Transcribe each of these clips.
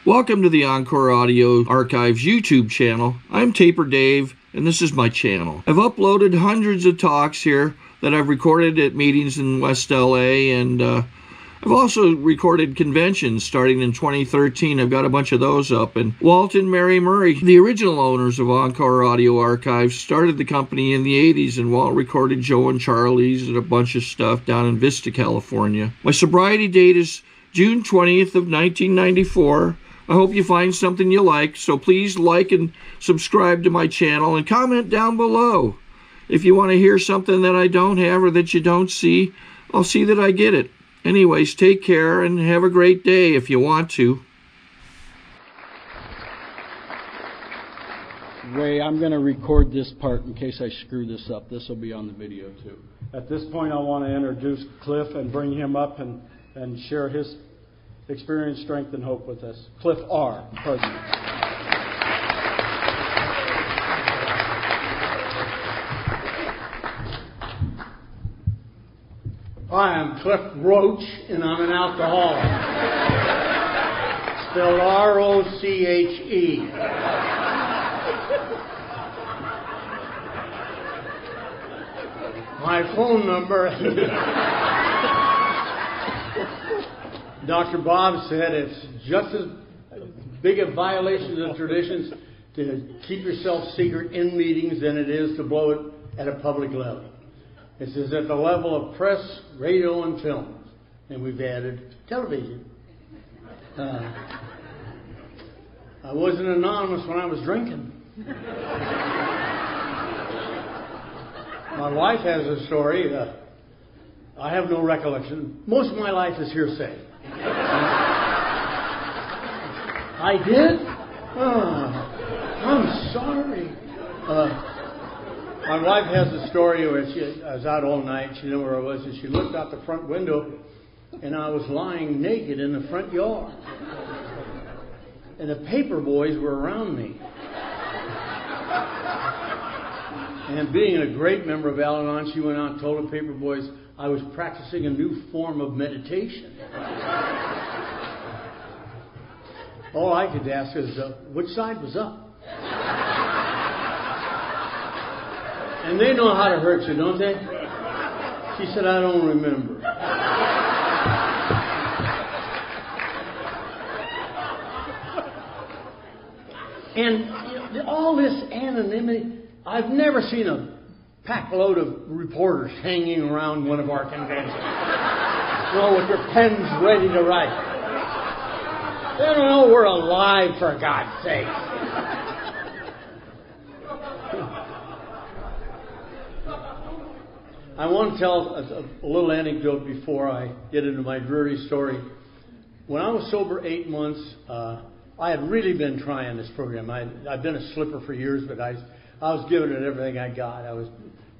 Welcome to the Encore Audio Archives YouTube channel. I'm Taper Dave, and this is my channel. I've uploaded hundreds of talks here that I've recorded at meetings in West LA, and I've also recorded conventions starting in 2013. I've got a bunch of those up. And Walt and Mary Murray, the original owners of Encore Audio Archives, started the company in the 80s, and Walt recorded Joe and Charlie's and a bunch of stuff down in Vista, California. My sobriety date is June 20th of 1994. I hope you find something you like, so please like and subscribe to my channel and comment down below. If you want to hear something that I don't have or that you don't see, I'll see that I get it. Anyways, take care and have a great day if you want to. Ray, I'm going to record this part in case I screw this up. This will be on the video too. At this point, I want to introduce Cliff and bring him up and share his experience, strength, and hope with us. Cliff R., President. Hi, I'm Cliff Roche, and I'm an alcoholic. Spelled R-O-C-H-E. My phone number... Dr. Bob said it's just as big a violation of traditions to keep yourself secret in meetings than it is to blow it at a public level. This is at the level of press, radio, and film. And we've added television. I wasn't anonymous when I was drinking. My wife has a story. I have no recollection. Most of my life is hearsay. I did? I'm sorry. My wife has a story where I was out all night. She knew where I was, and she looked out the front window, and I was lying naked in the front yard. And the paper boys were around me. And being a great member of Al-Anon, she went out and told the paper boys I was practicing a new form of meditation. All I could ask is, which side was up? And they know how to hurt you, don't they? She said, I don't remember. And all this anonymity, I've never seen a pack load of reporters hanging around one of our conventions. You know, with their pens ready to write. They don't know we're alive, for God's sake. I want to tell a little anecdote before I get into my dreary story. When I was sober 8 months, I had really been trying this program. I'd been a slipper for years, but I was giving it everything I got.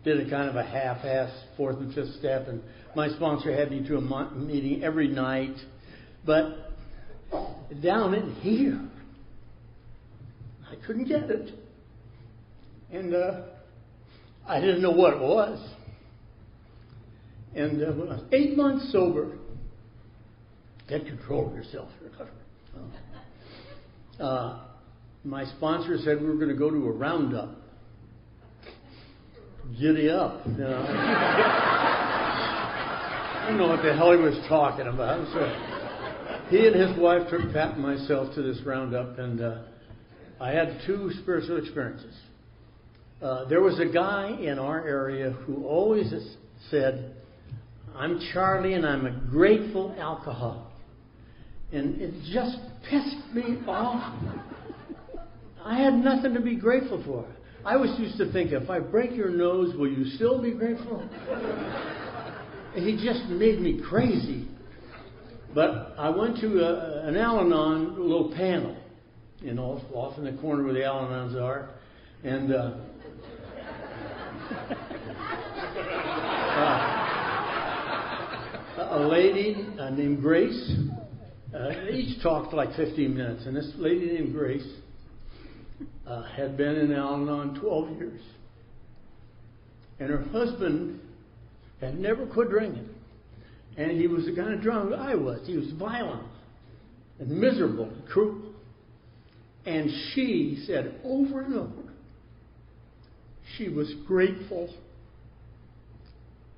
Did a kind of a half-ass fourth and fifth step, and my sponsor had me to a meeting every night. But down in here, I couldn't get it. And I didn't know what it was. And when I was 8 months sober, get control of yourself. My sponsor said we were going to go to a roundup. Giddy up, you know. I don't know what the hell he was talking about. So he and his wife took Pat and myself to this roundup, and I had 2 spiritual experiences. There was a guy in our area who always said, I'm Charlie and I'm a grateful alcoholic. And it just pissed me off. I had nothing to be grateful for. I always used to think, if I break your nose, will you still be grateful? And he just made me crazy. But I went to an Al-Anon little panel, you know, off in the corner where the Al-Anons are. And a lady named Grace, they each talked for like 15 minutes. And this lady named Grace had been in Al-Anon 12 years. And her husband had never quit drinking. And he was the kind of drunk I was. He was violent and miserable and cruel. And she said over and over, she was grateful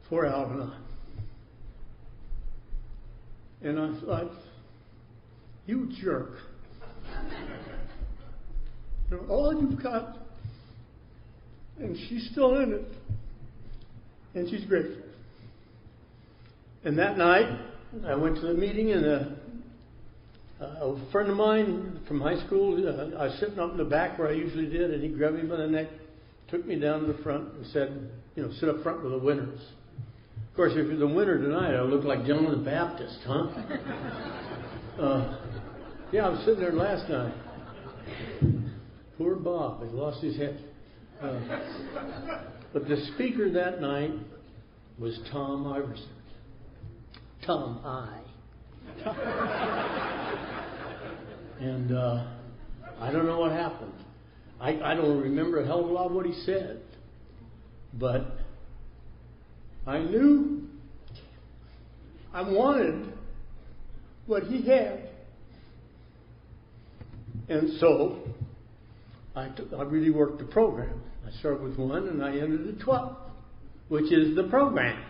for Al-Anon. And I thought, you jerk. You know, all you've got, and she's still in it, and she's grateful. And that night, I went to the meeting, and a friend of mine from high school, I was sitting up in the back where I usually did, and he grabbed me by the neck, took me down to the front, and said, you know, sit up front with the winners. Of course, if you're the winner tonight, I look like John the Baptist, huh? Yeah, I was sitting there last night. Poor Bob, he lost his head. But the speaker that night was Tom Iverson. Tom I. And I don't know what happened. I don't remember a hell of a lot of what he said. But I knew I wanted what he had. And so I really worked the program. I started with 1 and I ended at 12, which is the program.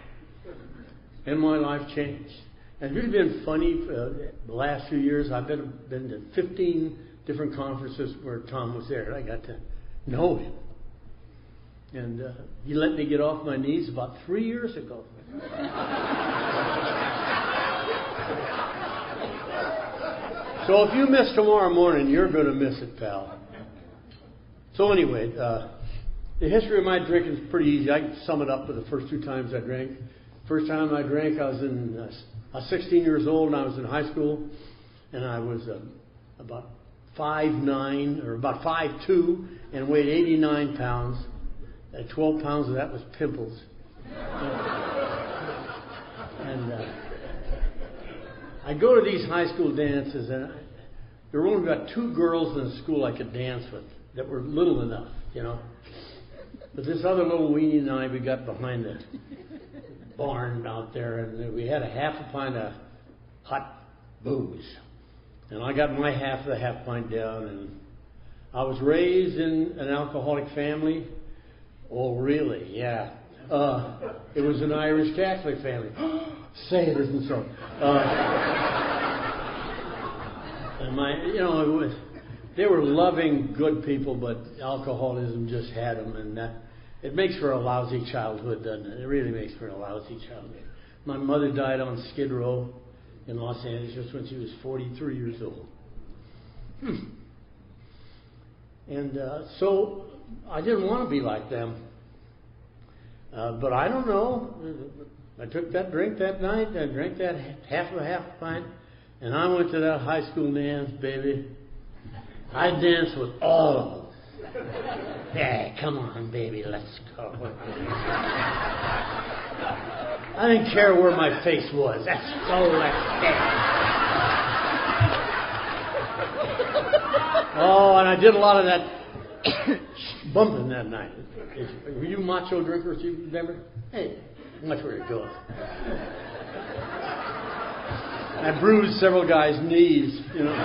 And my life changed. And it's really been funny the last few years. I've been to 15 different conferences where Tom was there. I got to know him. And he let me get off my knees about 3 years ago. So if you miss tomorrow morning, you're going to miss it, pal. So anyway, the history of my drinking is pretty easy. I can sum it up with the first 2 times I drank. First time I drank, I was 16 years old, and I was in high school, and I was about 5'9", or about 5'2", and weighed 89 pounds. 12 pounds of that was pimples. And I'd go to these high school dances, and there were only about 2 girls in the school I could dance with that were little enough, you know. But this other little weenie and I, we got behind the barn out there, and we had a half a pint of hot booze. And I got my half of the half pint down, and I was raised in an alcoholic family. Oh, really? Yeah. It was an Irish Catholic family. Say it isn't so. And they were loving, good people, but alcoholism just had them, and it makes for a lousy childhood, doesn't it? It really makes for a lousy childhood. My mother died on Skid Row in Los Angeles when she was 43 years old. And so I didn't want to be like them. But I don't know. I took that drink that night. I drank that half a pint. And I went to that high school dance, baby. I danced with all of them. Hey, come on, baby, let's go. I didn't care where my face was. Let's go, let's dance. Oh, and I did a lot of that bumping that night. Were you macho drinkers? You remember? Hey, watch where you're going. I bruised several guys' knees, you know.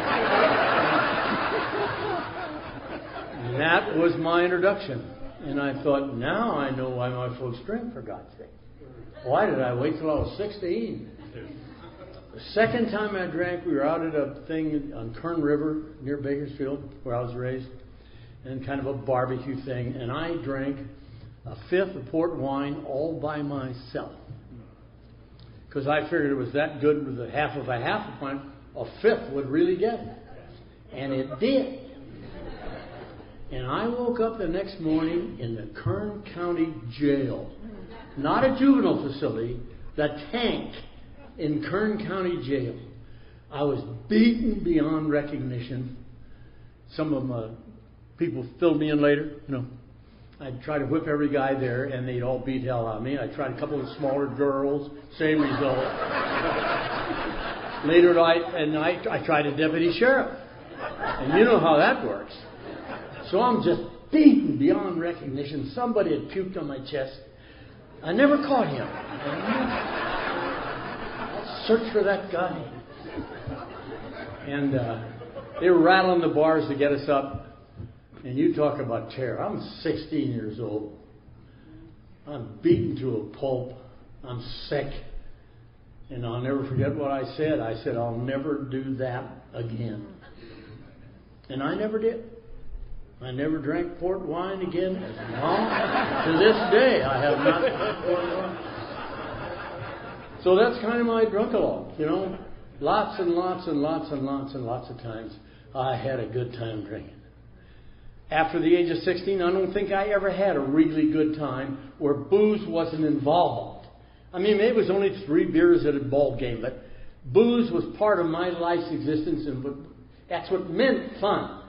And that was my introduction. And I thought, now I know why my folks drink, for God's sake. Why did I wait till I was 16? The second time I drank, we were out at a thing on Kern River near Bakersfield, where I was raised, and kind of a barbecue thing. And I drank a fifth of port wine all by myself. Because I figured it was that good with a half of a pint, a fifth would really get it. And it did. And I woke up the next morning in the Kern County Jail. Not a juvenile facility, the tank in Kern County Jail. I was beaten beyond recognition. Some of them, people filled me in later, you know. I'd try to whip every guy there, and they'd all beat hell out of me. I tried a couple of smaller girls, same result. Later I tried a deputy sheriff. And you know how that works. So I'm just beaten beyond recognition. Somebody had puked on my chest. I never caught him. I'll search for that guy. And They were rattling the bars to get us up. And you talk about terror. I'm 16 years old. I'm beaten to a pulp. I'm sick. And I'll never forget what I said. I said, I'll never do that again. And I never did. I never drank port wine again. To this day, I have not drank port wine. So that's kind of my drunk-a-log, you know. Lots and lots and lots and lots and lots of times I had a good time drinking. After the age of 16, I don't think I ever had a really good time where booze wasn't involved. I mean, maybe it was only 3 beers at a ball game, but booze was part of my life's existence, and that's what meant fun.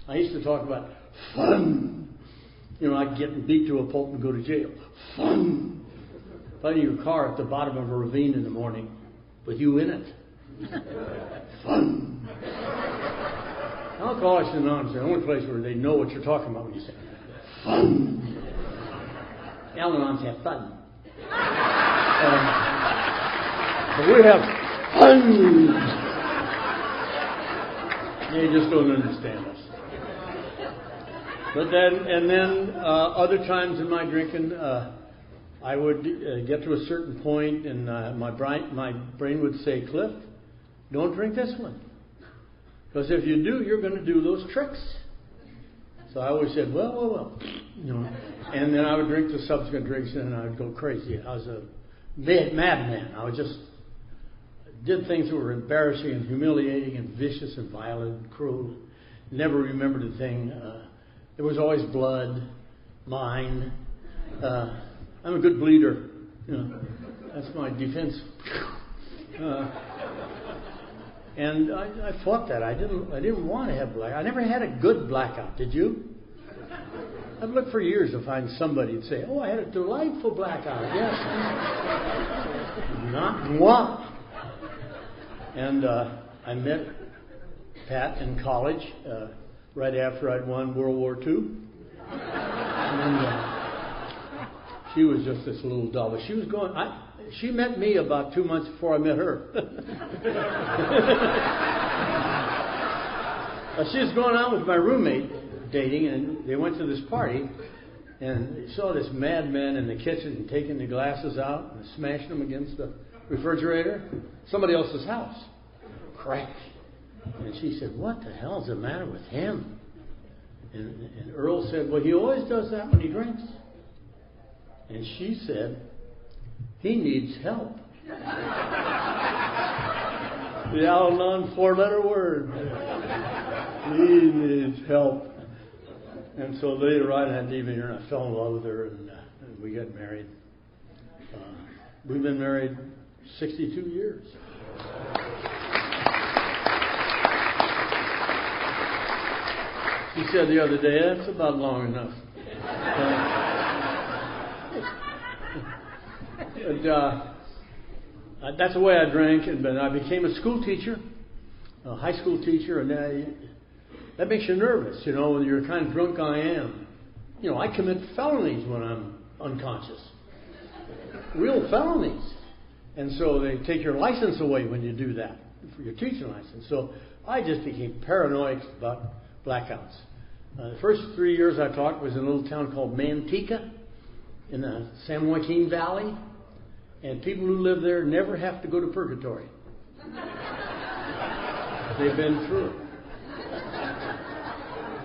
I used to talk about fun. You know, I'd get beat to a pulp and go to jail. Fun. Finding your car at the bottom of a ravine in the morning with you in it. Fun. Alcoholics Anonymous is the only place where they know what you're talking about when you say fun. Al-Anons have fun. But we have fun. They just don't understand us. But then other times in my drinking, I would get to a certain point, and my brain would say, "Cliff, don't drink this one, because if you do, you're going to do those tricks." So I always said, "Well," you know. And then I would drink the subsequent drinks, and I would go crazy. I was a madman. I would just did things that were embarrassing and humiliating and vicious and violent and cruel. Never remembered a thing. There was always blood, mine. I'm a good bleeder. You know, that's my defense. And I fought that. I didn't want to have blackout. I never had a good blackout. Did you? I've looked for years to find somebody who'd say, "Oh, I had a delightful blackout." Yes. Not one. And I met Pat in college right after I'd won World War II. And she was just this little doll. But she met me about 2 months before I met her. She was going out with my roommate dating, and they went to this party, and they saw this madman in the kitchen taking the glasses out and smashing them against the refrigerator. Somebody else's house. Crack. And she said, "What the hell's the matter with him?" And Earl said, "Well, he always does that when he drinks." And she said, "He needs help." The Al-Anon 4-letter word. He needs help. And so later on, I didn't even hear, and I fell in love with her, and we got married. We've been married 62 years. She said the other day, "That's about long enough." That's the way I drank, but I became a school teacher, a high school teacher, and that makes you nervous, you know, when you're the kind of drunk I am. You know, I commit felonies when I'm unconscious. Real felonies. And so they take your license away when you do that, for your teaching license. So I just became paranoid about blackouts. The first 3 years I taught was in a little town called Manteca in the San Joaquin Valley. And people who live there never have to go to purgatory. They've been through it.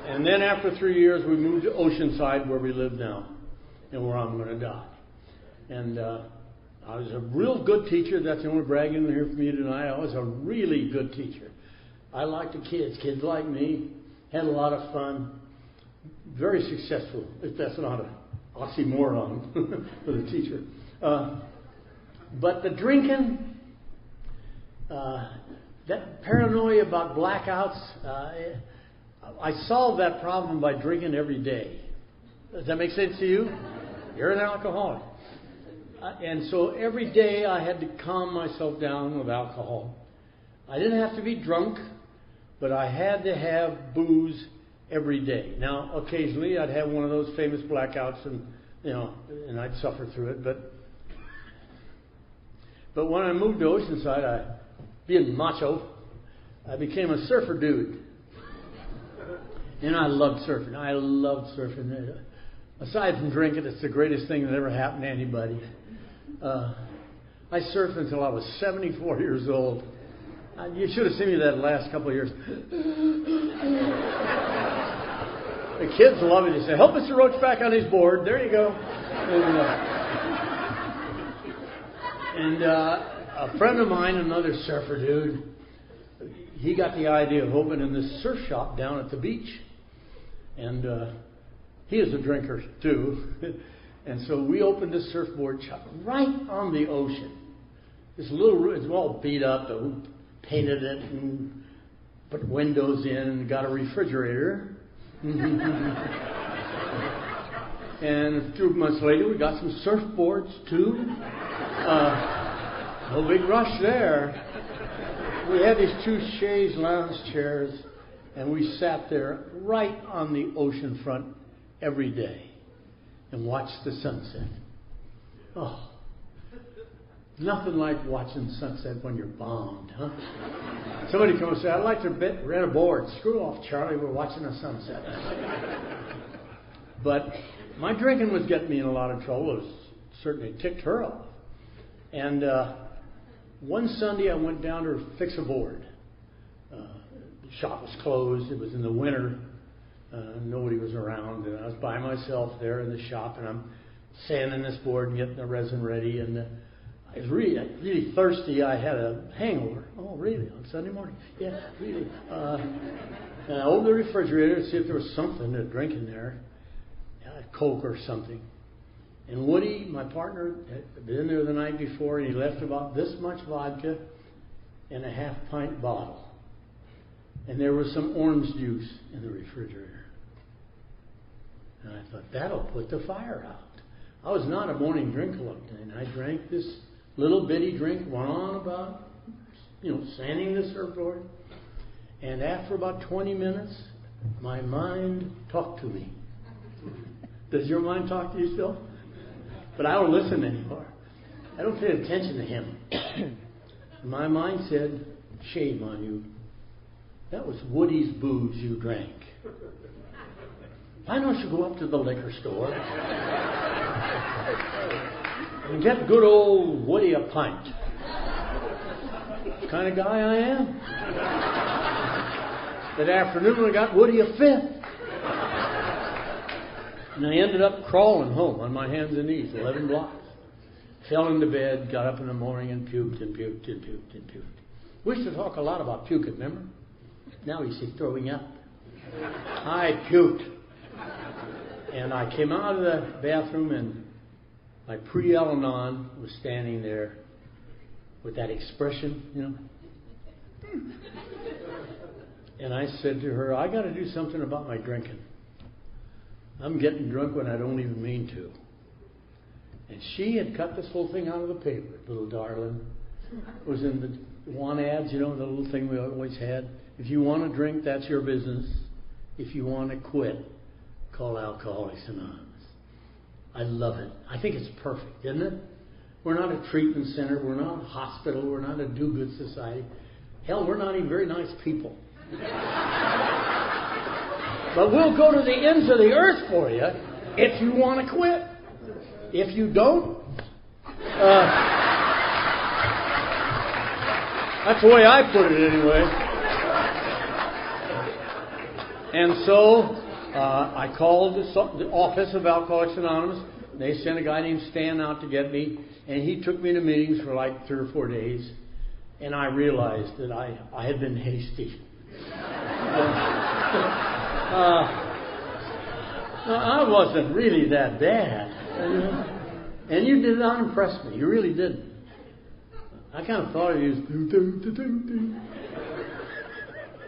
And then after 3 years, we moved to Oceanside, where we live now, and where I'm going to die. And I was a real good teacher. That's the only bragging here from you tonight. I was a really good teacher. I liked the kids. Kids like me. Had a lot of fun. Very successful, if that's not an oxymoron for the teacher. But the drinking, that paranoia about blackouts, I solved that problem by drinking every day. Does that make sense to you? You're an alcoholic. And so every day I had to calm myself down with alcohol. I didn't have to be drunk, but I had to have booze every day. Now, occasionally I'd have one of those famous blackouts, and and I'd suffer through it. But when I moved to Oceanside, being macho, I became a surfer dude. And I loved surfing. I loved surfing. Aside from drinking, it's the greatest thing that ever happened to anybody. I surfed until I was 74 years old. You should have seen me that last couple of years. The kids love it. They say, help Mr. Roche back on his board. There you go. And a friend of mine, another surfer dude, he got the idea of opening this surf shop down at the beach. And he is a drinker too. And so we opened this surfboard shop right on the ocean. This little room, it's all beat up. We painted it and put windows in and got a refrigerator. And a few months later, we got some surfboards too. No big rush there. We had these two chaise lounge chairs, and we sat there right on the ocean front every day and watched the sunset. Oh, nothing like watching sunset when you're bombed, huh? Somebody comes and says, I'd like to rent a board. Screw off, Charlie, we're watching a sunset. But my drinking was getting me in a lot of trouble. It certainly ticked her off. And one Sunday I went down to fix a board. The shop was closed. It was in the winter. Nobody was around. And I was by myself there in the shop, and I'm sanding this board and getting the resin ready. And I was really thirsty. I had a hangover. Oh, really? On Sunday morning? Yeah, really. And I opened the refrigerator to see if there was something to drink in there. Coke or something. And Woody, my partner, had been there the night before, and he left about this much vodka in a half-pint bottle. And there was some orange juice in the refrigerator. And I thought, that'll put the fire out. I was not a morning drinker like that, and I drank this little bitty drink, went on about, sanding the surfboard. And after about 20 minutes, my mind talked to me. Does your mind talk to you still? But I don't listen anymore. I don't pay attention to him. My mind said, shame on you. That was Woody's booze you drank. Why don't you go up to the liquor store and get good old Woody a pint? The kind of guy I am. That afternoon I got Woody a fifth. And I ended up crawling home on my hands and knees, 11 blocks. Fell into bed, got up in the morning and puked and puked and puked and puked. We used to talk a lot about puking, remember? Now you see throwing up. I puked. And I came out of the bathroom, and my pre-Al-Anon was standing there with that expression, And I said to her, I got to do something about my drinking. I'm getting drunk when I don't even mean to. And she had cut this whole thing out of the paper, little darling. It was in the want ads, the little thing we always had. If you want to drink, that's your business. If you want to quit, call Alcoholics Anonymous. I love it. I think it's perfect, isn't it? We're not a treatment center. We're not a hospital. We're not a do-good society. Hell, we're not even very nice people. But we'll go to the ends of the earth for you if you want to quit. If you don't, that's the way I put it anyway. And so I called the office of Alcoholics Anonymous. They sent a guy named Stan out to get me, and he took me to meetings for like 3 or 4 days. And I realized that I had been hasty. I wasn't really that bad. And you did not impress me. You really didn't. I kind of thought of you as...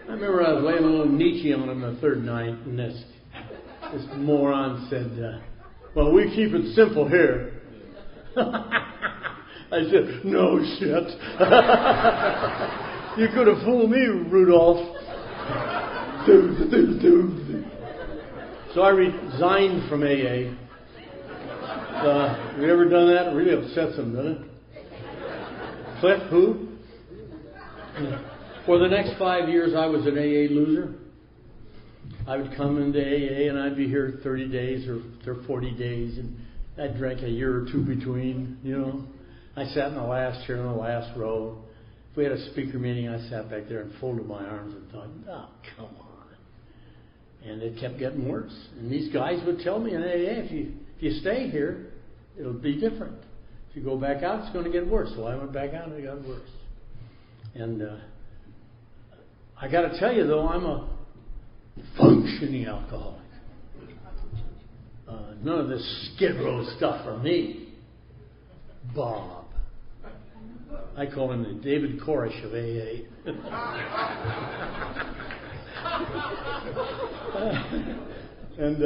I remember I was laying a little Nietzsche on him the third night, and this moron said, well, we keep it simple here. I said, no shit. You could have fooled me, Rudolph. So I resigned from AA. Have you ever done that? It really upsets them, doesn't it? Cliff, who? For the next 5 years, I was an AA loser. I would come into AA and I'd be here 30 days or 40 days, and I drank a year or two between, you know. I sat in the last chair in the last row. If we had a speaker meeting, I sat back there and folded my arms and thought, oh, come on. And it kept getting worse. And these guys would tell me in AA, if you stay here, it'll be different. If you go back out, it's going to get worse. So I went back out and it got worse. And I got to tell you, though, I'm a functioning alcoholic. None of this Skid Row stuff for me. Bob. I call him the David Koresh of AA. And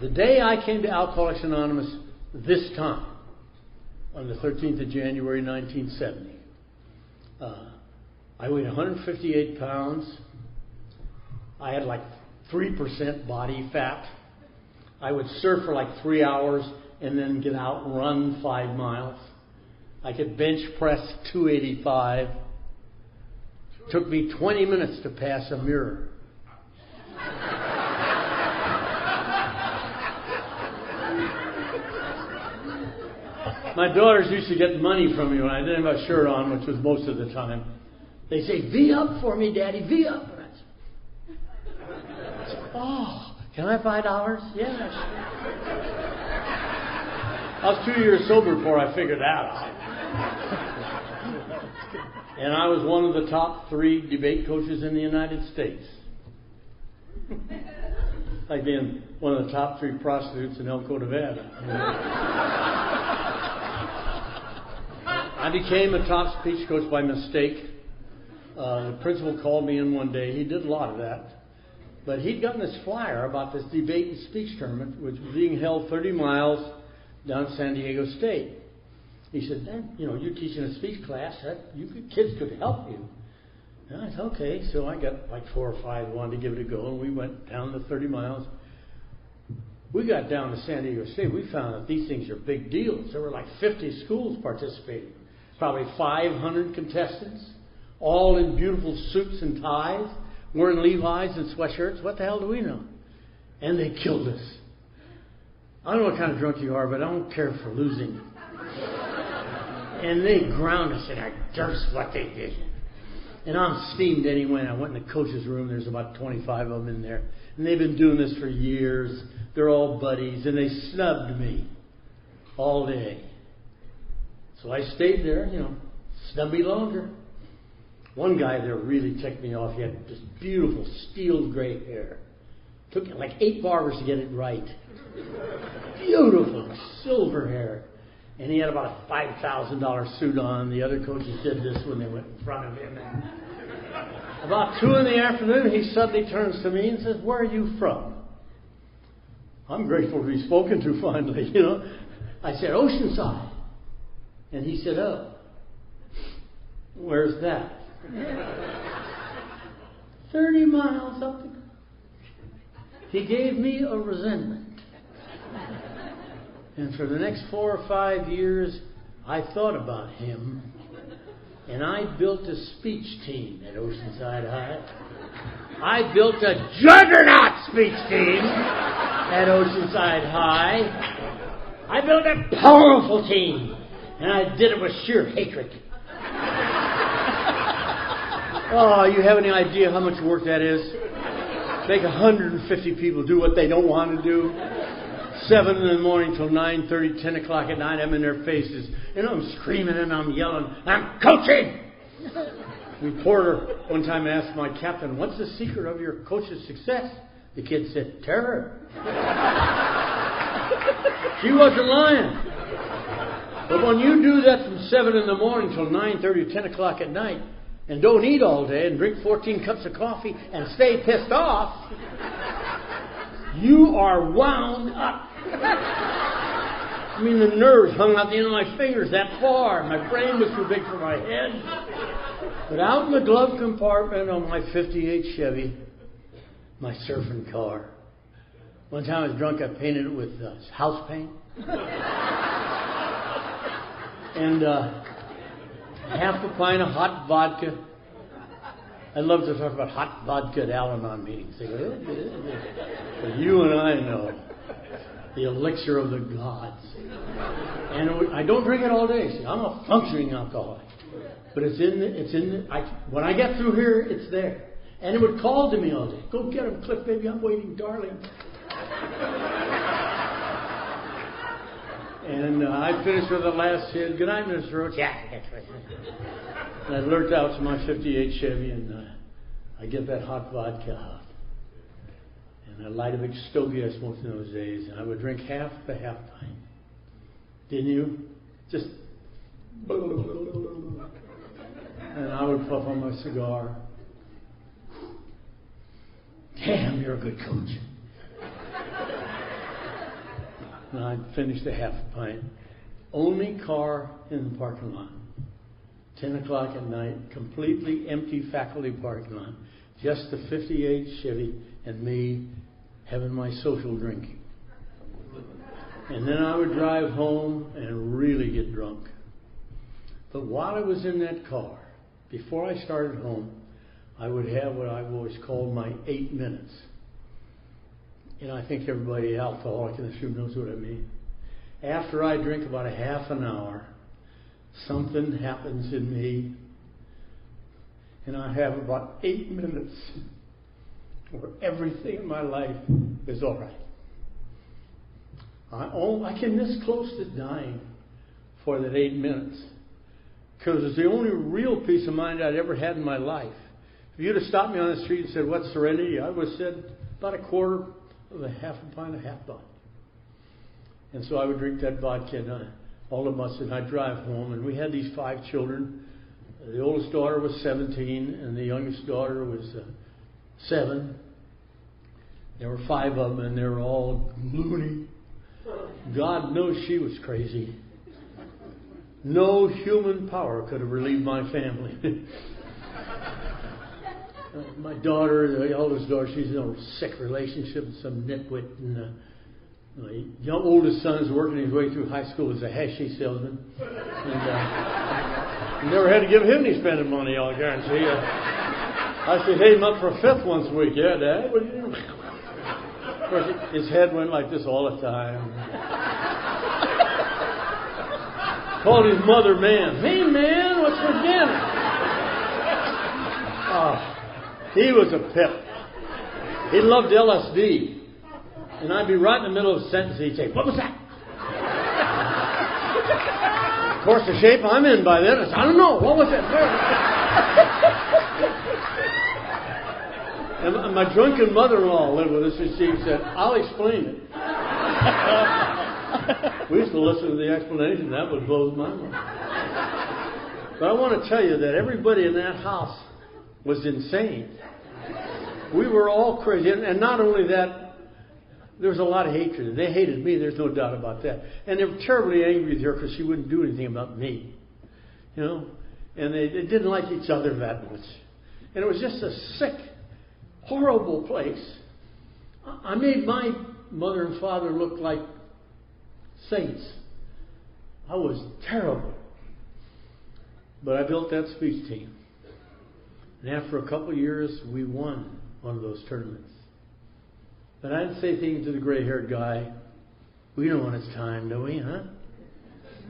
the day I came to Alcoholics Anonymous this time, on the 13th of January 1970, I weighed 158 pounds. I had like 3% body fat. I would surf for like 3 hours and then get out and run 5 miles. I could bench press 285. Took me 20 minutes to pass a mirror. My daughters used to get money from me when I didn't have a shirt on, which was most of the time. They say, V up for me, Daddy, V up. And I said, oh, can I have $5? Yeah, sure. I was 2 years sober before I figured that out. And I was one of the top 3 debate coaches in the United States. Like being one of the top 3 prostitutes in Elko, Nevada. I became a top speech coach by mistake. The principal called me in one day. He did a lot of that. But he'd gotten this flyer about this debate and speech tournament, which was being held 30 miles down San Diego State. He said, you're teaching a speech class. Kids could help you. And I said, okay. So I got like 4 or 5 wanted to give it a go, and we went down the 30 miles. We got down to San Diego State. We found that these things are big deals. There were like 50 schools participating. Probably 500 contestants, all in beautiful suits and ties, wearing Levi's and sweatshirts. What the hell do we know? And they killed us. I don't know what kind of drunk you are, but I don't care for losing. And they ground us in our dirt, what they did. And I'm steamed anyway. And I went in the coach's room. There's about 25 of them in there. And they've been doing this for years. They're all buddies. And they snubbed me all day. So I stayed there, snub me longer. One guy there really ticked me off. He had this beautiful steel gray hair. Took like 8 barbers to get it right. Beautiful silver hair. And he had about a $5,000 suit on. The other coaches did this when they went in front of him. And about 2 in the afternoon, he suddenly turns to me and says, where are you from? I'm grateful to be spoken to finally, I said, Oceanside. And he said, oh, where's that? 30 miles up the... He gave me a resentment. And for the next 4 or 5 years, I thought about him. And I built a speech team at Oceanside High. I built a juggernaut speech team at Oceanside High. I built a powerful team. And I did it with sheer hatred. Oh, you have any idea how much work that is? Make 150 people do what they don't want to do. 7 in the morning till 9:30, 10 o'clock at night, I'm in their faces. I'm screaming and I'm yelling, I'm coaching! Reporter one time asked my captain, what's the secret of your coach's success? The kid said, terror. She wasn't lying. But when you do that from 7 in the morning till 9:30, 10 o'clock at night, and don't eat all day and drink 14 cups of coffee and stay pissed off, you are wound up. I mean, the nerves hung out the end of my fingers that far. My brain was too big for my head. But out in the glove compartment on my 58 Chevy, my surfing car. One time I was drunk, I painted it with house paint. And half a pint of hot vodka. I love to talk about hot vodka at Al-Anon meetings. They go, but you and I know the elixir of the gods. And I don't drink it all day. See, I'm a functioning alcoholic. But when I get through here, it's there. And it would call to me all day. Go get him, Cliff, baby, I'm waiting, darling. And I'd finish with the last hit. Good night, Mr. Roche. Yeah, that's right. And I lurked out to my 58 Chevy, and I get that hot vodka out. And I light a big stogie I smoked in those days, and I would drink half the half pint. Didn't you? Just... And I would puff on my cigar. Damn, you're a good coach. And I'd finish the half a pint. Only car in the parking lot. 10 o'clock at night, completely empty faculty parking lot. Just the 58 Chevy and me having my social drinking. And then I would drive home and really get drunk. But while I was in that car, before I started home, I would have what I've always called my 8 minutes. And I think everybody alcoholic in this room knows what I mean. After I drink about a half an hour, something happens in me, and I have about 8 minutes where everything in my life is all right. I came this close to dying for that 8 minutes, because it's the only real peace of mind I'd ever had in my life. If you'd have stopped me on the street and said, "What's serenity?" I would have said about a quarter of a half a pint of half vodka. And so I would drink that vodka, and all of us, and I'd drive home. And we had these 5 children. The oldest daughter was 17, and the youngest daughter was 7. There were 5 of them, and they were all loony. God knows she was crazy. No human power could have relieved my family. My daughter, the eldest daughter, she's in a sick relationship with some nitwit, and my oldest son is working his way through high school as a hashish salesman, and never had to give him any spending money, I'll guarantee. I said, "Hey, him up for a 5th once a week." "Yeah, Dad." What are you doing? Of course, his head went like this all the time. Called his mother, "Man." "Hey, man, what's for dinner?" Oh. He was a pip. He loved LSD. And I'd be right in the middle of a sentence, and he'd say, "What was that?" Of course, the shape I'm in by then is, "I don't know. What was it?" And my drunken mother-in-law lived with us, and she said, "I'll explain it." We used to listen to the explanation. That would blow my mind. But I want to tell you that everybody in that house was insane. We were all crazy. And not only that, there was a lot of hatred. They hated me, there's no doubt about that. And they were terribly angry with her because she wouldn't do anything about me. You know? And they didn't like each other that much. And it was just a sick, horrible place. I made my mother and father look like saints. I was terrible. But I built that speech team. And after a couple of years, we won one of those tournaments. But I'd say things to the gray-haired guy, "We know when it's time, don't we, huh?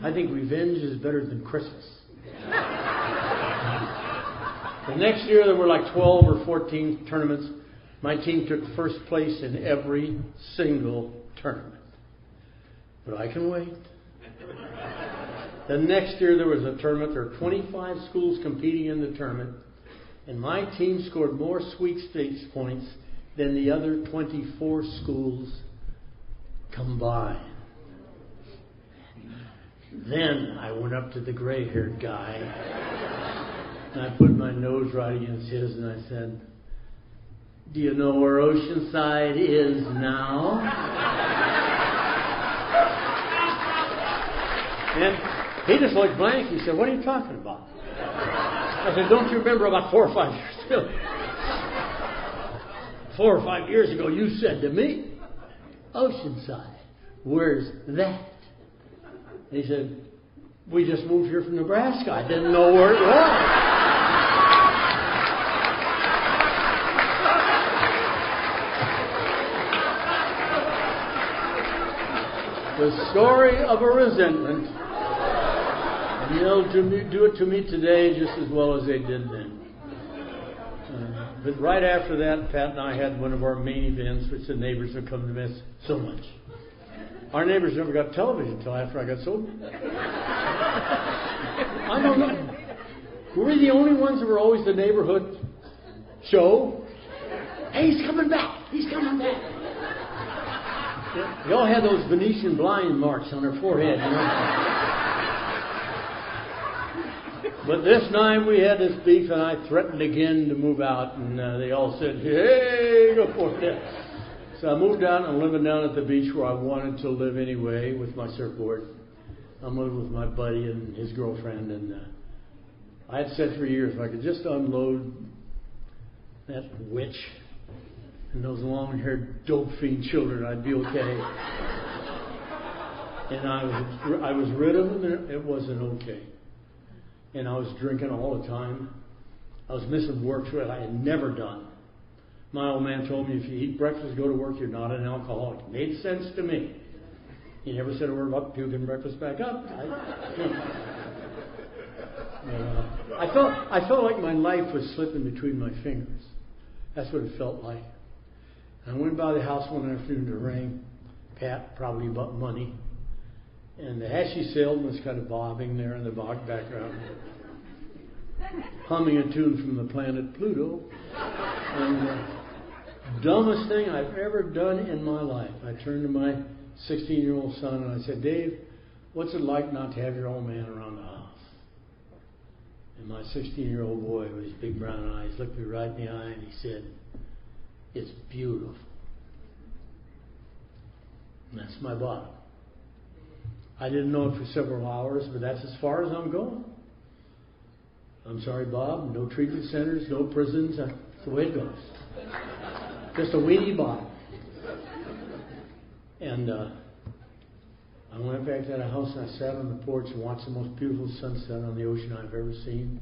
I think revenge is better than Christmas." The next year, there were like 12 or 14 tournaments. My team took first place in every single tournament. But I can wait. The next year, there was a tournament. There were 25 schools competing in the tournament. And my team scored more sweepstakes points than the other 24 schools combined. Then I went up to the gray-haired guy, and I put my nose right against his, and I said, "Do you know where Oceanside is now?" And he just looked blank. He said, "What are you talking about?" I said, "Don't you remember about 4 or 5 years ago? 4 or 5 years ago, you said to me, 'Oceanside, where's that?'" And he said, We just moved here from Nebraska. I didn't know where it was. The story of a resentment. And they'll do it to me today just as well as they did then. But right after that, Pat and I had one of our main events, which the neighbors have come to miss so much. Our neighbors never got television until after I got sober. I don't know. Were we the only ones that were always the neighborhood show? Hey, he's coming back. He's coming back. They all had those Venetian blind marks on their forehead, you know. But this night we had this beef, and I threatened again to move out, and they all said, hey, go for it. So I moved out, and I'm living down at the beach where I wanted to live anyway with my surfboard. I'm living with my buddy and his girlfriend, and I had said for years if I could just unload that witch and those long-haired dope fiend children, I'd be okay. And I was rid of them, and it wasn't okay. And I was drinking all the time. I was missing work that I had never done. My old man told me, if you eat breakfast, go to work, you're not an alcoholic. It made sense to me. He never said a word about puking breakfast back up. I felt like my life was slipping between my fingers. That's what it felt like. And I went by the house one afternoon to ring Pat, probably about money. And the Ashy sailed was kind of bobbing there in the background, humming a tune from the planet Pluto. And the dumbest thing I've ever done in my life, I turned to my 16-year-old son and I said, Dave, what's it like not to have your old man around the house? And my 16-year-old boy with his big brown eyes looked me right in the eye and he said, it's beautiful. And that's my bottom. I didn't know it for several hours, but that's as far as I'm going. I'm sorry, Bob. No treatment centers, no prisons. That's the way it goes. Just a weenie bottom. And I went back to the house and I sat on the porch and watched the most beautiful sunset on the ocean I've ever seen.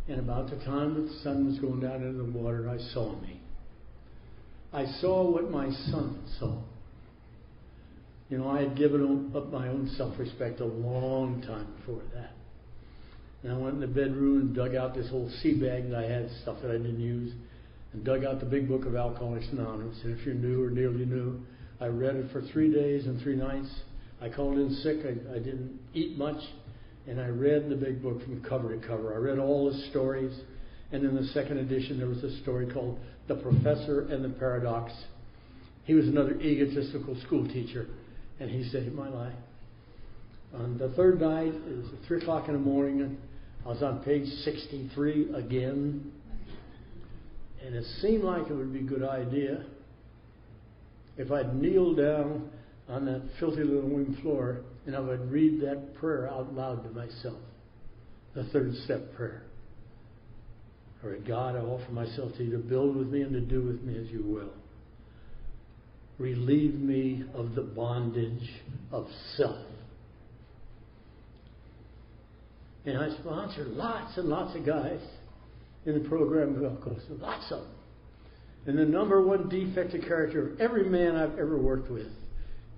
And about the time that the sun was going down into the water, I saw me. I saw what my son saw. You know, I had given up my own self-respect a long time before that. And I went in the bedroom and dug out this old sea bag that I had, stuff that I didn't use, and dug out the big book of Alcoholics Anonymous. And if you're new or nearly new, I read it for 3 days and 3 nights. I called in sick. I didn't eat much. And I read the big book from cover to cover. I read all the stories. And in the second edition, there was a story called The Professor and the Paradox. He was another egotistical school teacher. And he saved my life. On the third night, it was at 3 o'clock in the morning, and I was on page 63 again. And it seemed like it would be a good idea if I'd kneel down on that filthy little wing floor and I would read that prayer out loud to myself. The third step prayer. All right, God, I offer myself to you to build with me and to do with me as you will. Relieve me of the bondage of self. And I sponsored lots and lots of guys in the program of Alcoholics, lots of them. And the number one defect of character of every man I've ever worked with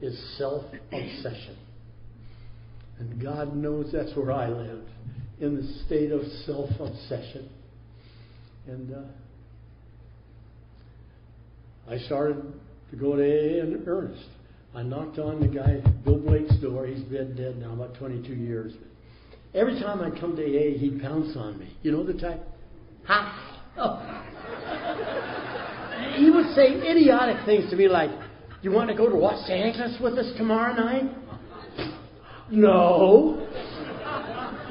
is self-obsession. And God knows that's where I lived, in the state of self-obsession. And I started to go to AA in earnest. I knocked on the guy, Bill Blake's door. He's been dead now about 22 years. Every time I come to AA, he'd pounce on me. You know the type? Hi. Oh. He would say idiotic things to me like, you want to go to Los Angeles with us tomorrow night? No.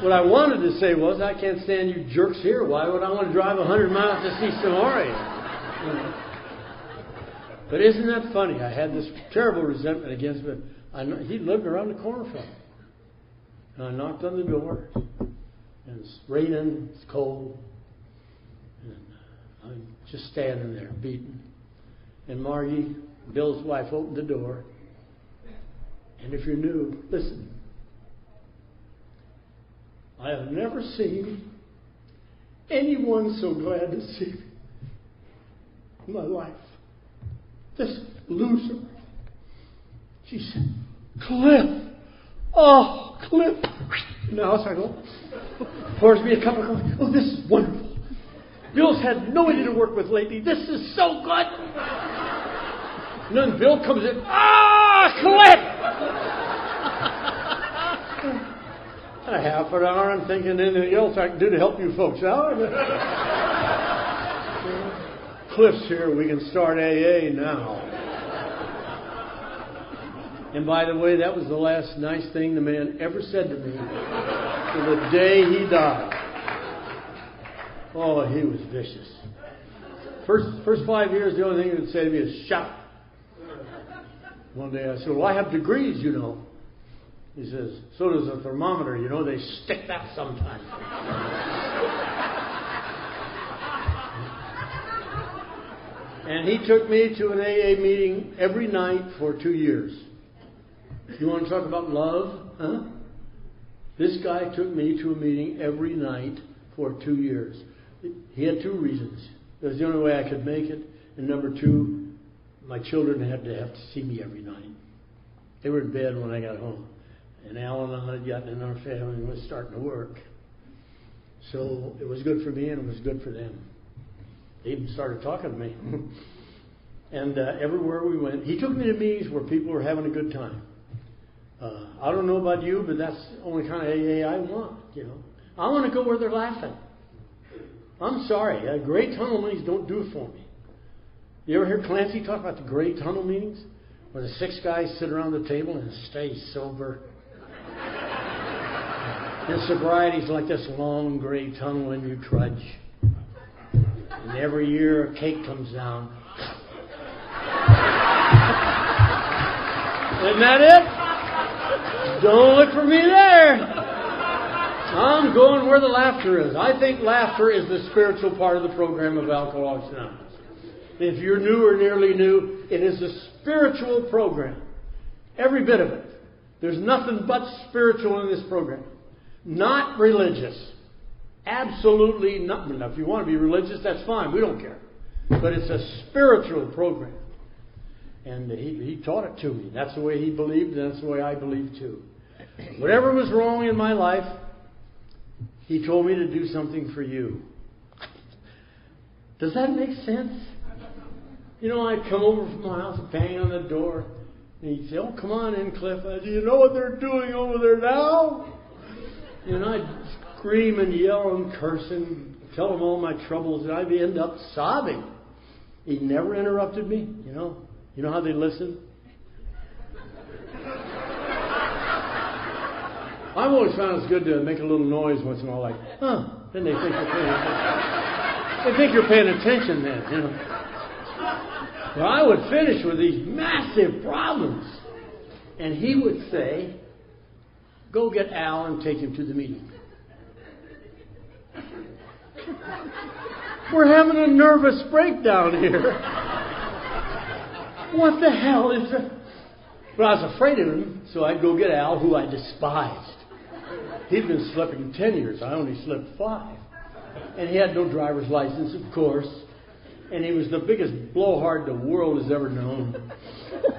What I wanted to say was, I can't stand you jerks here. Why would I want to drive 100 miles to see Sonny? You know. But isn't that funny? I had this terrible resentment against him. He lived around the corner from me. And I knocked on the door. And it's raining, it's cold. And I'm just standing there, beaten. And Margie, Bill's wife, opened the door. And if you're new, listen. I have never seen anyone so glad to see me in my life. This loser. She said, Cliff. Oh, Cliff. Now I go, pours me a cup of coffee. Oh, this is wonderful. Bill's had nobody to work with lately. This is so good. And then Bill comes in. Cliff! A half an hour, I'm thinking anything else I can do to help you folks out. Cliff's here. We can start AA now. And by the way, that was the last nice thing the man ever said to me till the day he died. Oh, he was vicious. First 5 years, the only thing he would say to me is, shout. One day I said, well, I have degrees, you know. He says, so does a thermometer, you know, they stick that sometimes. And he took me to an AA meeting every night for 2 years. You want to talk about love? Huh? This guy took me to a meeting every night for 2 years. He had 2 reasons. It was the only way I could make it. And number 2, my children had to see me every night. They were in bed when I got home. And Al and I had gotten in our family and was starting to work. So it was good for me and it was good for them. They even started talking to me. And everywhere we went, he took me to meetings where people were having a good time. I don't know about you, but that's the only kind of AA I want, you know. I want to go where they're laughing. I'm sorry, gray tunnel meetings don't do it for me. You ever hear Clancy talk about the gray tunnel meetings? Where the 6 guys sit around the table and stay sober. And sobriety's like this long gray tunnel and you trudge. And every year a cake comes down. Isn't that it? Don't look for me there. I'm going where the laughter is. I think laughter is the spiritual part of the program of Alcoholics Anonymous. If you're new or nearly new, it is a spiritual program. Every bit of it. There's nothing but spiritual in this program. Not religious. Absolutely nothing. Now, if you want to be religious, that's fine. We don't care. But it's a spiritual program. And he taught it to me. That's the way he believed, and that's the way I believe too. Whatever was wrong in my life, he told me to do something for you. Does that make sense? You know, I'd come over from my house and bang on the door. And he'd say, oh, come on in, Cliff. I said, do you know what they're doing over there now? And I'd scream and yell and curse and tell him all my troubles. And I'd end up sobbing. He never interrupted me, you know. You know how they listen? I've always found it's good to make a little noise once in a while, like, huh. Then they think you're paying attention. They think you're paying attention then, you know. Well, I would finish with these massive problems. And he would say, go get Al and take him to the meeting. We're having a nervous breakdown here. What the hell is it? But I was afraid of him, so I'd go get Al, who I despised. He'd been slipping 10 years. I only slipped 5. And he had no driver's license, of course. And he was the biggest blowhard the world has ever known.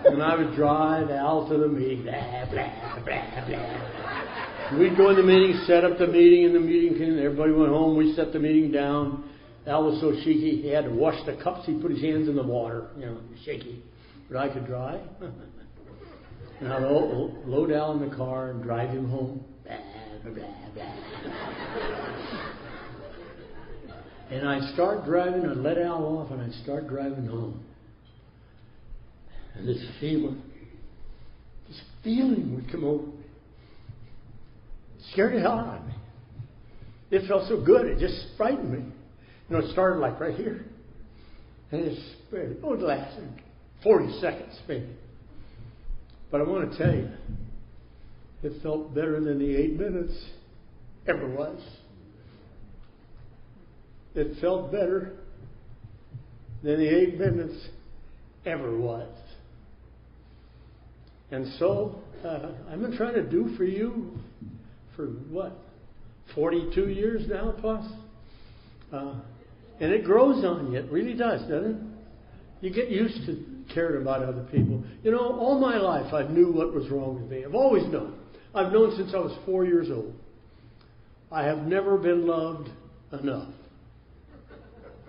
And I would drive Al to the meeting. Blah, blah, blah, blah. We'd go in the meeting, set up the meeting, and the meeting came. Everybody went home. We set the meeting down. Al was so shaky, he had to wash the cups. He'd put his hands in the water. You know, shaky. But I could drive. And I'd load Al in the car and drive him home. Blah, blah, blah, blah. And I'd start driving, I'd let Al off, and I'd start driving home. And this feeling would come over me. It scared the hell out of me. It felt so good, it just frightened me. You know, it started like right here. And it spread. Oh, it lasted 40 seconds, maybe. But I want to tell you, it felt better than the 8 minutes ever was. It felt better than the 8 minutes ever was. And so, I've been trying to do for you for what? 42 years now plus. And it grows on you. It really does, doesn't it? You get used to caring about other people. You know, all my life I knew what was wrong with me. I've always known. I've known since I was 4 years old. I have never been loved enough.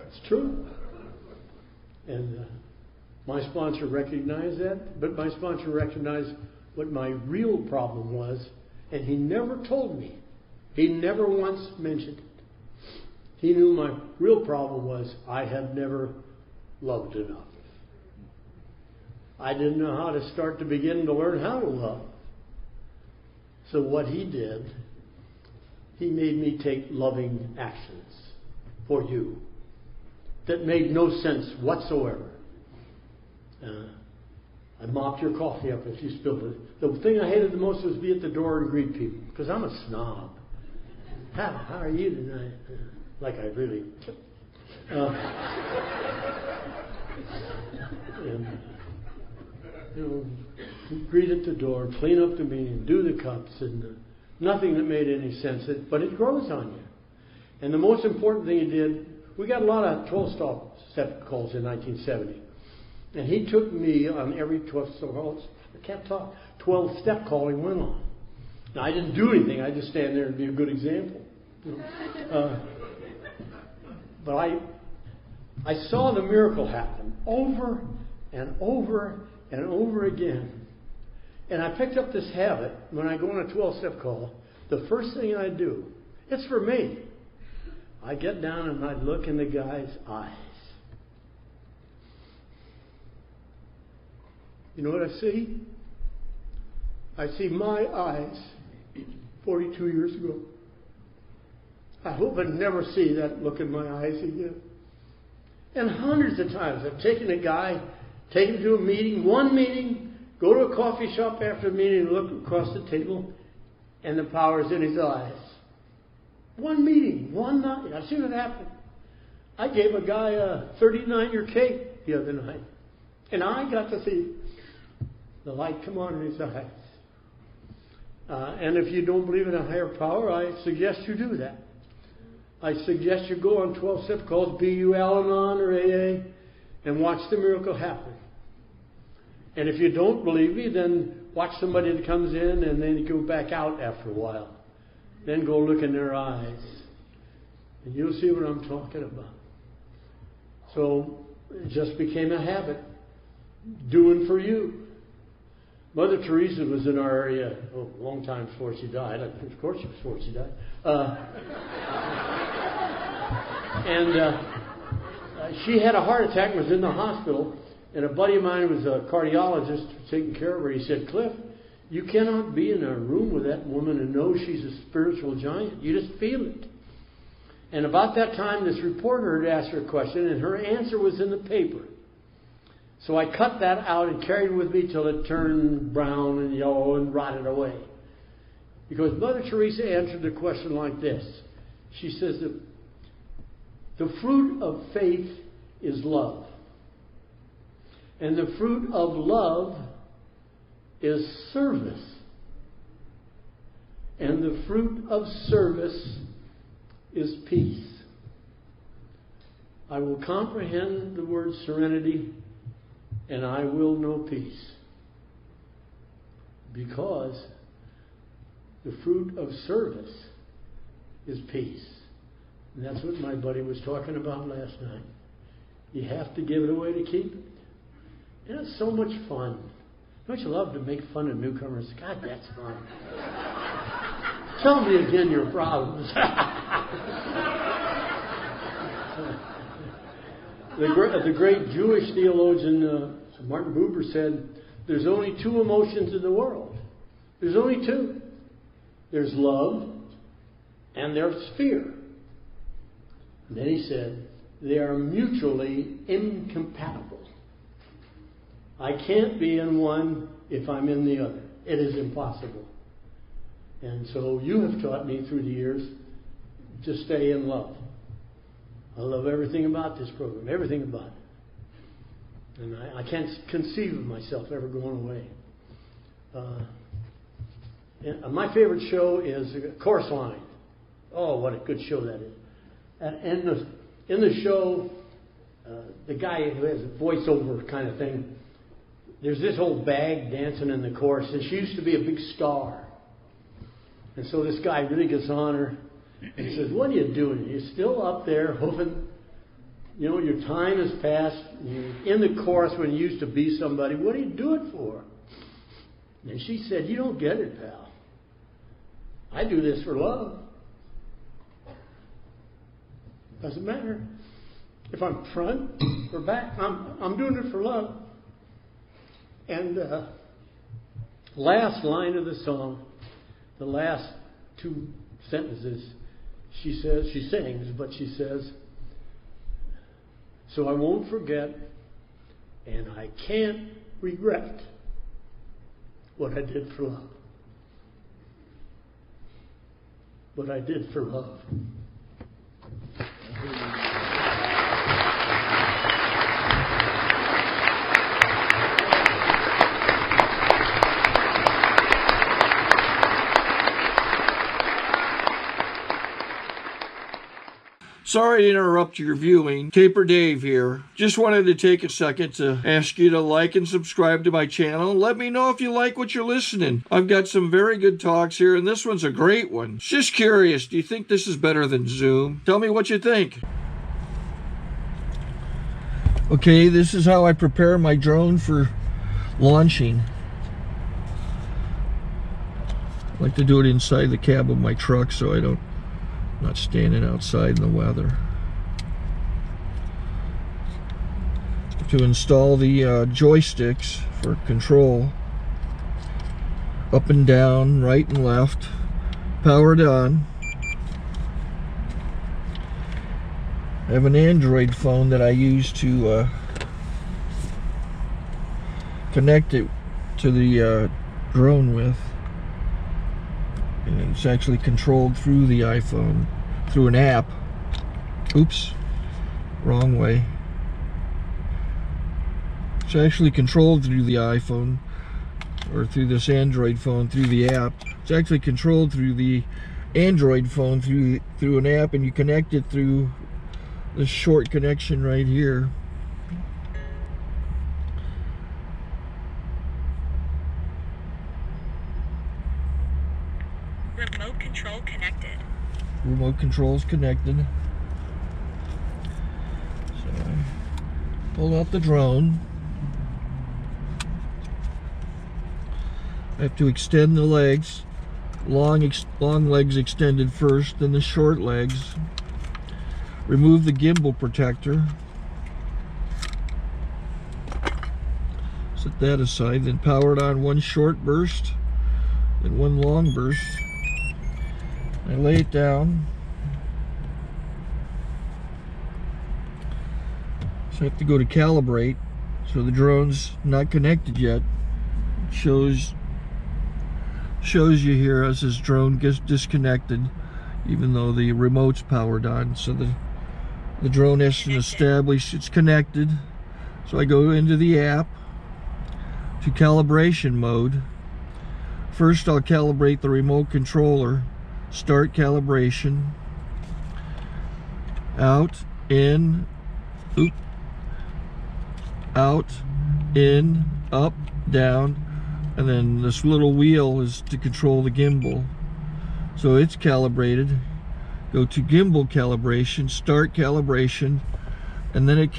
It's true. And my sponsor recognized that, but my sponsor recognized what my real problem was, and he never told me. He never once mentioned it. He knew my real problem was I have never loved enough. I didn't know how to start to begin to learn how to love. So what he did, he made me take loving actions for you that made no sense whatsoever. I mopped your coffee up if you spilled it. The thing I hated the most was be at the door and greet people, because I'm a snob. How are you tonight? Like I really... and, you know, greet at the door, clean up the meeting, do the cups, and nothing that made any sense. But it grows on you. And the most important thing he did, we got a lot of 12-step calls in 1970. And he took me on every 12-step call. I can't talk. 12-step call he went on. Now, I didn't do anything. I just stand there and be a good example. You know? But I saw the miracle happen over and over and over again. And I picked up this habit when I go on a 12-step call. The first thing I do, it's for me. I get down and I look in the guy's eyes. You know what I see? I see my eyes 42 years ago. I hope I never see that look in my eyes again. And hundreds of times I've taken a guy, taken him to a meeting, one meeting, go to a coffee shop after a meeting and look across the table, and the power's in his eyes. One meeting, one night. I've seen it happen. I gave a guy a 39-year cake the other night, and I got to see the light come on in his eyes. And if you don't believe in a higher power, I suggest you do that. I suggest you go on 12-step calls, be you Al-Anon or AA, and watch the miracle happen. And if you don't believe me, then watch somebody that comes in and then you go back out after a while. Then go look in their eyes. And you'll see what I'm talking about. So it just became a habit. Doing for you. Mother Teresa was in our area a long time before she died. Of course, before she died. She had a heart attack and was in the hospital. And a buddy of mine was a cardiologist taking care of her. He said, Cliff, you cannot be in a room with that woman and know she's a spiritual giant. You just feel it. And about that time, this reporter had asked her a question, and her answer was in the paper. So I cut that out and carried it with me till it turned brown and yellow and rotted away. Because Mother Teresa answered the question like this. She says that the fruit of faith is love. And the fruit of love is service. And the fruit of service is peace. I will comprehend the word serenity, and I will know peace. Because the fruit of service is peace. And that's what my buddy was talking about last night. You have to give it away to keep it. And it's so much fun. Don't you love to make fun of newcomers? God, that's fun. Tell me again your problems. The great Jewish theologian Martin Buber said, there's only two emotions in the world. There's only two. There's love and there's fear. And then he said, they are mutually incompatible. I can't be in one if I'm in the other. It is impossible. And so you have taught me through the years to stay in love. I love everything about this program, everything about it. And I can't conceive of myself ever going away. My favorite show is Chorus Line. Oh, what a good show that is. And in the show, the guy who has a voiceover kind of thing, there's this old bag dancing in the chorus, and she used to be a big star. And so this guy really gets on her and he says, what are you doing? You're still up there hoping, you know, your time has passed. You're in the chorus when you used to be somebody. What are you doing for? And she said, you don't get it, pal. I do this for love. Doesn't matter if I'm front or back. I'm doing it for love. And last line of the song, the last two sentences, she sings, but she says, so I won't forget and I can't regret what I did for love. What I did for love. Sorry to interrupt your viewing. Taper Dave here. Just wanted to take a second to ask you to like and subscribe to my channel. Let me know if you like what you're listening. I've got some very good talks here, and this one's a great one. Just curious, do you think this is better than Zoom? Tell me what you think. Okay, this is how I prepare my drone for launching. I like to do it inside the cab of my truck so I'm not standing outside in the weather. To install the joysticks for control, up and down, right and left, powered on. I have an Android phone that I use to connect it to the drone with. And it's actually controlled through the iPhone, through an app. Oops, wrong way. It's actually controlled through the iPhone, or through this Android phone, through the app. It's actually controlled through the Android phone, through an app, and you connect it through this short connection right here. Remote control connected. Remote control's connected. So I pull out the drone. I have to extend the legs. Long legs extended first, then the short legs. Remove the gimbal protector. Set that aside, then power it on one short burst, then one long burst. I lay it down. So I have to go to calibrate. So the drone's not connected yet. It shows you here as this drone gets disconnected, even though the remote's powered on. So the drone has to establish it's connected. So I go into the app to calibration mode. First I'll calibrate the remote controller. Start calibration. Out, in, oop, out, in, up, down, and then this little wheel is to control the gimbal. So it's calibrated. Go to gimbal calibration, start calibration, and then it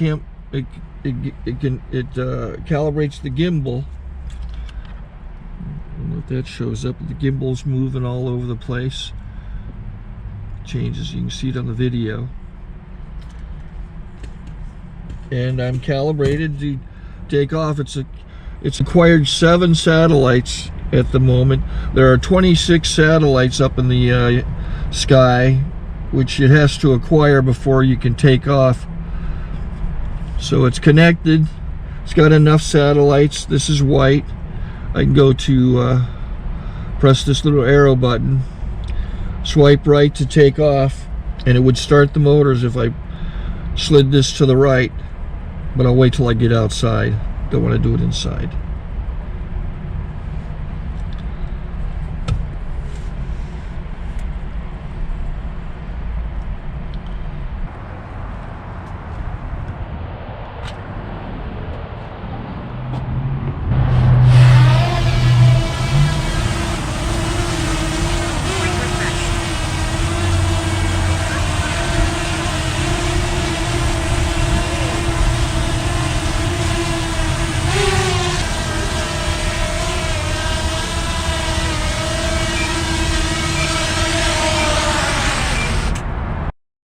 calibrates the gimbal. I don't know if that shows up. The gimbal's moving all over the place. Changes, you can see it on the video. And I'm calibrated to take off. It's acquired 7 satellites at the moment. There are 26 satellites up in the sky, which it has to acquire before you can take off. So it's connected. It's got enough satellites. This is white. I can go to press this little arrow button, swipe right to take off, and it would start the motors if I slid this to the right, but I'll wait till I get outside. Don't want to do it inside.